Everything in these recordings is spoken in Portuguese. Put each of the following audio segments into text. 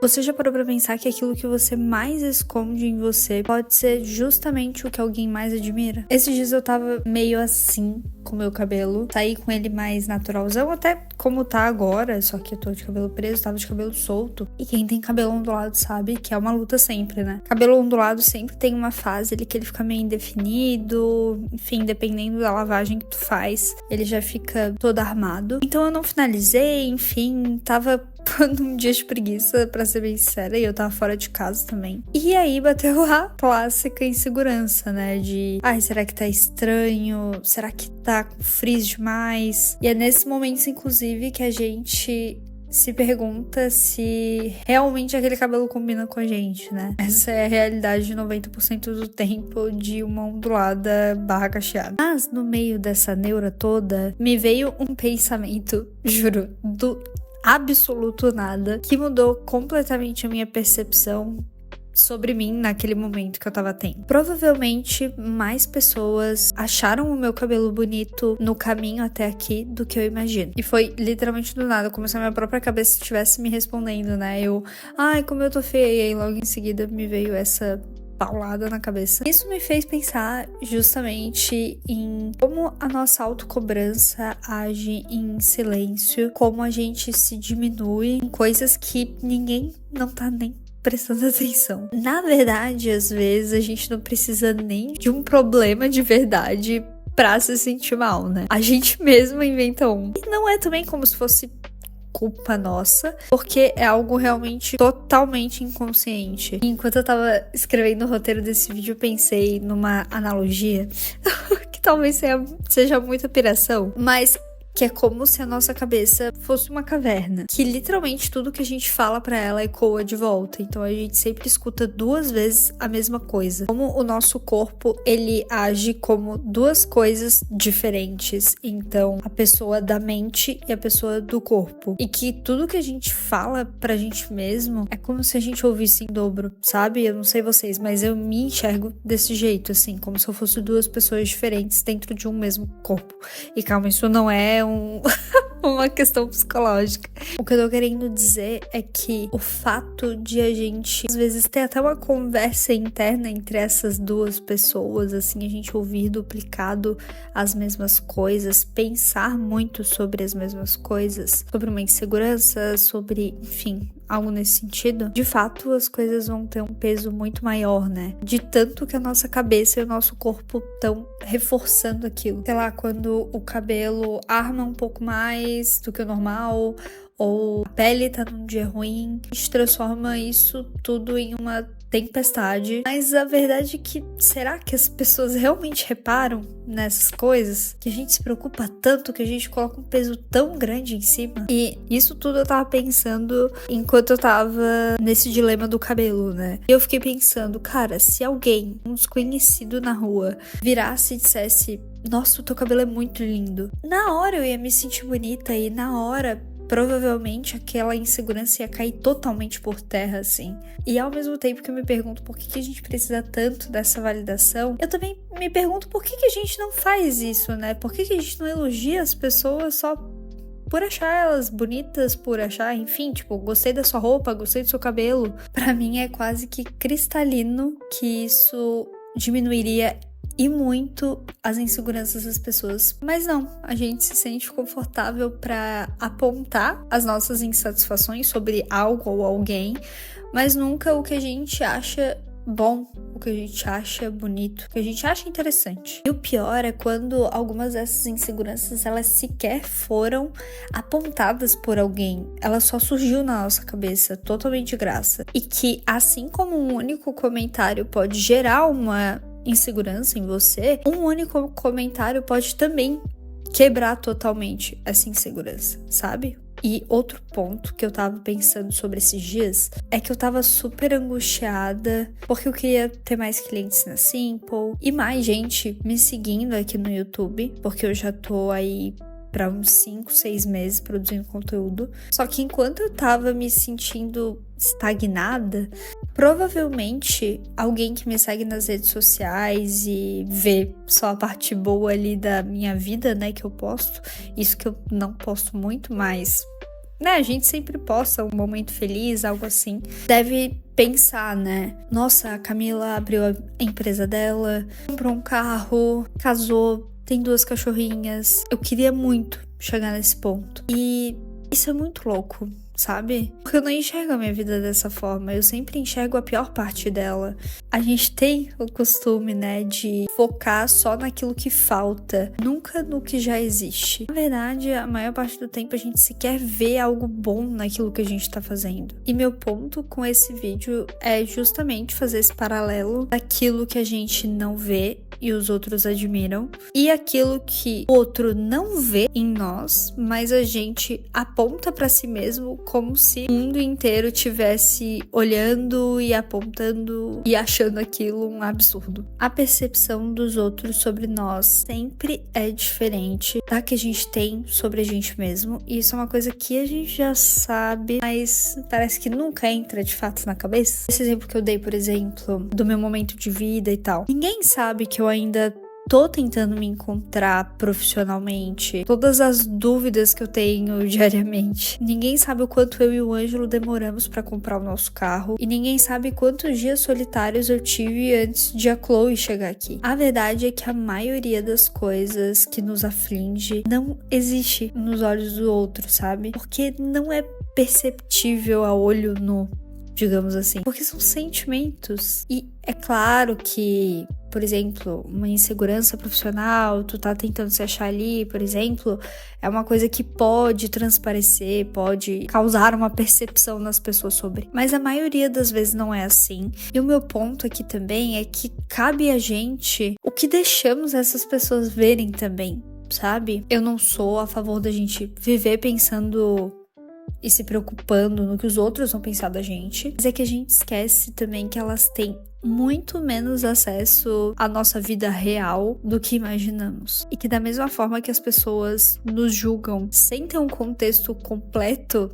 Você já parou pra pensar que aquilo que você mais esconde em você pode ser justamente o que alguém mais admira? Esses dias eu tava meio assim com o meu cabelo, saí com ele mais naturalzão, até como tá agora, só que eu tô de cabelo preso, tava de cabelo solto. E quem tem cabelo ondulado sabe que é uma luta sempre, né? Cabelo ondulado sempre tem uma fase ali que ele fica meio indefinido, enfim, dependendo da lavagem que tu faz, ele já fica todo armado. Então eu não finalizei, enfim, tava um dia de preguiça, pra ser bem sincera, e eu tava fora de casa também. E aí bateu a clássica insegurança, né? De, ai, será que tá estranho? Será que tá com frizz demais? E é nesses momentos, inclusive, que a gente se pergunta se realmente aquele cabelo combina com a gente, né? Essa é a realidade de 90% do tempo de uma ondulada barra cacheada. Mas no meio dessa neura toda, me veio um pensamento, juro, do absoluto nada, que mudou completamente a minha percepção sobre mim naquele momento que eu tava tendo. Provavelmente mais pessoas acharam o meu cabelo bonito no caminho até aqui do que eu imagino. E foi literalmente do nada, como se a minha própria cabeça estivesse me respondendo, né? Eu, ai, como eu tô feia, e logo em seguida me veio essa paulada na cabeça. Isso me fez pensar justamente em como a nossa autocobrança age em silêncio, como a gente se diminui em coisas que ninguém não tá nem prestando atenção. Na verdade, às vezes a gente não precisa nem de um problema de verdade pra se sentir mal, né? A gente mesmo inventa um. E não é também como se fosse culpa nossa, porque é algo realmente totalmente inconsciente. E enquanto eu tava escrevendo o roteiro desse vídeo, eu pensei numa analogia que talvez seja muita piração, mas que é como se a nossa cabeça fosse uma caverna, que literalmente tudo que a gente fala pra ela ecoa de volta. Então a gente sempre escuta 2 vezes a mesma coisa. Como o nosso corpo, ele age como 2 coisas diferentes. Então, a pessoa da mente e a pessoa do corpo. E que tudo que a gente fala pra gente mesmo é como se a gente ouvisse em dobro, sabe? Eu não sei vocês, mas eu me enxergo desse jeito, assim, como se eu fosse 2 pessoas diferentes dentro de um mesmo corpo. E calma, isso não é uma questão psicológica. O que eu tô querendo dizer é que o fato de a gente, às vezes, ter até uma conversa interna entre essas 2 pessoas, assim, a gente ouvir duplicado as mesmas coisas, pensar muito sobre as mesmas coisas, sobre uma insegurança, sobre, enfim, algo nesse sentido, de fato as coisas vão ter um peso muito maior, né? De tanto que a nossa cabeça e o nosso corpo estão reforçando aquilo. Sei lá, quando o cabelo arma um pouco mais do que o normal, ou a pele tá num dia ruim, a gente transforma isso tudo em uma tempestade. Mas a verdade é que, será que as pessoas realmente reparam nessas coisas? Que a gente se preocupa tanto, que a gente coloca um peso tão grande em cima? E isso tudo eu tava pensando enquanto eu tava nesse dilema do cabelo, né? E eu fiquei pensando, cara, se alguém, um desconhecido na rua, virasse e dissesse: nossa, o teu cabelo é muito lindo, na hora eu ia me sentir bonita e na hora provavelmente aquela insegurança ia cair totalmente por terra, assim. E ao mesmo tempo que eu me pergunto por que a gente precisa tanto dessa validação, eu também me pergunto por que a gente não faz isso, né? Por que a gente não elogia as pessoas só por achar elas bonitas, por achar, enfim, tipo, gostei da sua roupa, gostei do seu cabelo. Pra mim é quase que cristalino que isso diminuiria e muito as inseguranças das pessoas. Mas não, a gente se sente confortável pra apontar as nossas insatisfações sobre algo ou alguém, mas nunca o que a gente acha bom, o que a gente acha bonito, o que a gente acha interessante. E o pior é quando algumas dessas inseguranças, elas sequer foram apontadas por alguém. Ela só surgiu na nossa cabeça, totalmente de graça. E que, assim como um único comentário pode gerar uma insegurança em você, um único comentário pode também quebrar totalmente essa insegurança, sabe? E outro ponto que eu tava pensando sobre esses dias é que eu tava super angustiada porque eu queria ter mais clientes na Simple e mais gente me seguindo aqui no YouTube, porque eu já tô aí pra uns 5, 6 meses produzindo conteúdo. Só que enquanto eu tava me sentindo estagnada, provavelmente alguém que me segue nas redes sociais e vê só a parte boa ali da minha vida, né, que eu posto, isso que eu não posto muito, mas né, a gente sempre posta um momento feliz, algo assim, deve pensar, né? Nossa, a Camila abriu a empresa dela, comprou um carro, casou, tem 2 cachorrinhas. Eu queria muito chegar nesse ponto. E isso é muito louco, sabe? Porque eu não enxergo a minha vida dessa forma, eu sempre enxergo a pior parte dela. A gente tem o costume, né, de focar só naquilo que falta, nunca no que já existe. Na verdade, a maior parte do tempo a gente sequer vê algo bom naquilo que a gente tá fazendo. E meu ponto com esse vídeo é justamente fazer esse paralelo daquilo que a gente não vê e os outros admiram, e aquilo que o outro não vê em nós, mas a gente aponta pra si mesmo como se o mundo inteiro tivesse olhando e apontando e achando aquilo um absurdo. A percepção dos outros sobre nós sempre é diferente da que a gente tem sobre a gente mesmo, e isso é uma coisa que a gente já sabe, mas parece que nunca entra de fato na cabeça. Esse exemplo que eu dei, por exemplo, do meu momento de vida e tal. Ninguém sabe que eu ainda tô tentando me encontrar profissionalmente, todas as dúvidas que eu tenho diariamente. Ninguém sabe o quanto eu e o Ângelo demoramos pra comprar o nosso carro, e ninguém sabe quantos dias solitários eu tive antes de a Chloe chegar aqui. A verdade é que a maioria das coisas que nos aflige não existe nos olhos do outro, sabe? Porque não é perceptível a olho nu, digamos assim, porque são sentimentos. E é claro que, por exemplo, uma insegurança profissional, tu tá tentando se achar ali, por exemplo, é uma coisa que pode transparecer, pode causar uma percepção nas pessoas sobre. Mas a maioria das vezes não é assim. E o meu ponto aqui também é que cabe a gente o que deixamos essas pessoas verem também, sabe? Eu não sou a favor da gente viver pensando e se preocupando no que os outros vão pensar da gente, mas é que a gente esquece também que elas têm muito menos acesso à nossa vida real do que imaginamos. E que da mesma forma que as pessoas nos julgam sem ter um contexto completo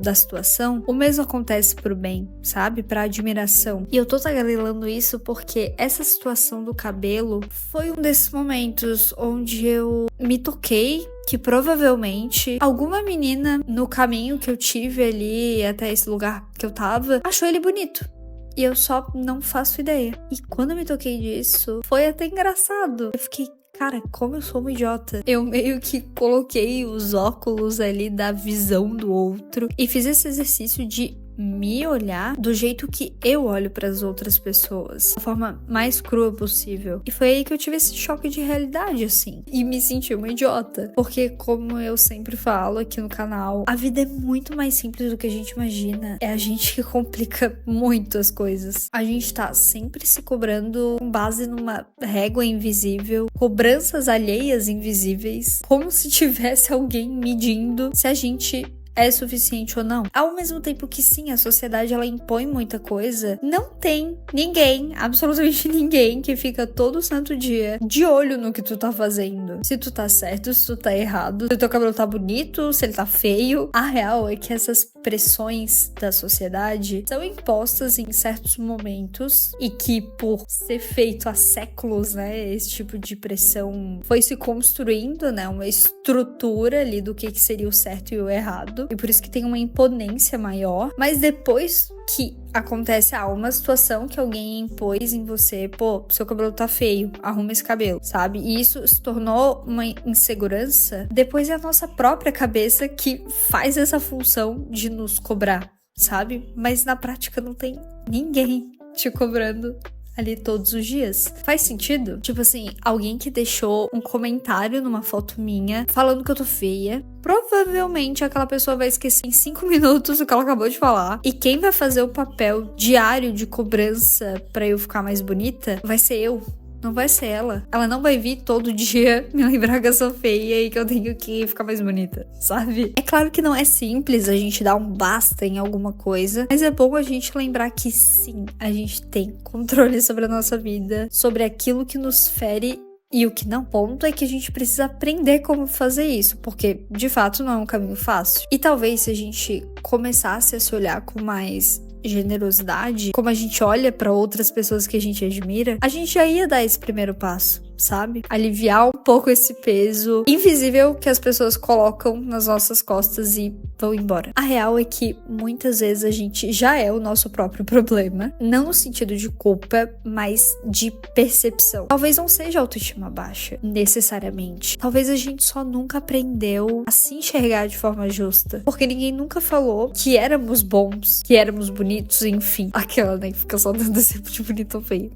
da situação, o mesmo acontece pro bem, sabe? Pra admiração. E eu tô tagarelando isso porque essa situação do cabelo foi um desses momentos onde eu me toquei que provavelmente alguma menina no caminho que eu tive ali até esse lugar que eu tava achou ele bonito. E eu só não faço ideia. E quando eu me toquei disso, foi até engraçado. Eu fiquei, cara, como eu sou uma idiota. Eu meio que coloquei os óculos ali da visão do outro e fiz esse exercício de me olhar do jeito que eu olho para as outras pessoas, da forma mais crua possível. E foi aí que eu tive esse choque de realidade, assim, e me senti uma idiota, porque como eu sempre falo aqui no canal, a vida é muito mais simples do que a gente imagina. É a gente que complica muito as coisas. A gente tá sempre se cobrando com base numa régua invisível, cobranças alheias invisíveis, como se tivesse alguém medindo se a gente é suficiente ou não. Ao mesmo tempo que sim, a sociedade ela impõe muita coisa, não tem ninguém, absolutamente ninguém, que fica todo santo dia de olho no que tu tá fazendo. Se tu tá certo, se tu tá errado, se o teu cabelo tá bonito, se ele tá feio. A real é que essas pressões da sociedade são impostas em certos momentos e que por ser feito há séculos, né, esse tipo de pressão foi se construindo, né, uma estrutura ali do que seria o certo e o errado. E por isso que tem uma imponência maior. Mas depois que acontece uma situação que alguém impôs em você, pô, seu cabelo tá feio, arruma esse cabelo, sabe? E isso se tornou uma insegurança. Depois é a nossa própria cabeça que faz essa função de nos cobrar, sabe? Mas na prática não tem ninguém te cobrando ali todos os dias. Faz sentido? Tipo assim, alguém que deixou um comentário numa foto minha falando que eu tô feia, provavelmente aquela pessoa vai esquecer em 5 minutos o que ela acabou de falar. E quem vai fazer o papel diário de cobrança pra eu ficar mais bonita vai ser eu. Não vai ser ela. Ela não vai vir todo dia me lembrar que eu sou feia e que eu tenho que ficar mais bonita, sabe? É claro que não é simples a gente dar um basta em alguma coisa, mas é bom a gente lembrar que sim, a gente tem controle sobre a nossa vida, sobre aquilo que nos fere e o que não. O ponto é que a gente precisa aprender como fazer isso, porque de fato não é um caminho fácil. E talvez se a gente começasse a se olhar com mais generosidade, como a gente olha para outras pessoas que a gente admira, a gente já ia dar esse primeiro passo, sabe? Aliviar um pouco esse peso invisível que as pessoas colocam nas nossas costas e vão embora. A real é que muitas vezes a gente já é o nosso próprio problema, não no sentido de culpa, mas de percepção. Talvez não seja autoestima baixa, necessariamente. Talvez a gente só nunca aprendeu a se enxergar de forma justa, porque ninguém nunca falou que éramos bons, que éramos bonitos, enfim. Aquela, né, que fica só dando exemplo de bonito ou feio.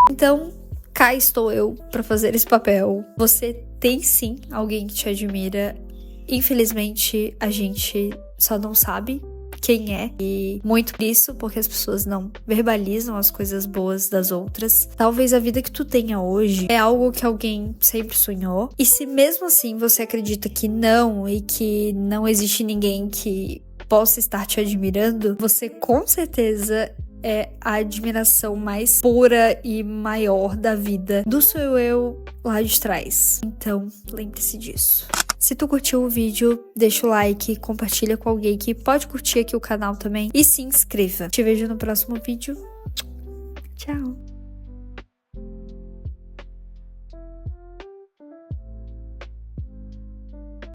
Então, cá estou eu pra fazer esse papel. Você tem sim alguém que te admira. Infelizmente, a gente só não sabe quem é. E muito por isso, porque as pessoas não verbalizam as coisas boas das outras. Talvez a vida que tu tenha hoje é algo que alguém sempre sonhou. E se mesmo assim você acredita que não e que não existe ninguém que possa estar te admirando, você com certeza é a admiração mais pura e maior da vida do seu eu lá de trás. Então, lembre-se disso. Se tu curtiu o vídeo, deixa o like, compartilha com alguém que pode curtir aqui o canal também e se inscreva. Te vejo no próximo vídeo. Tchau!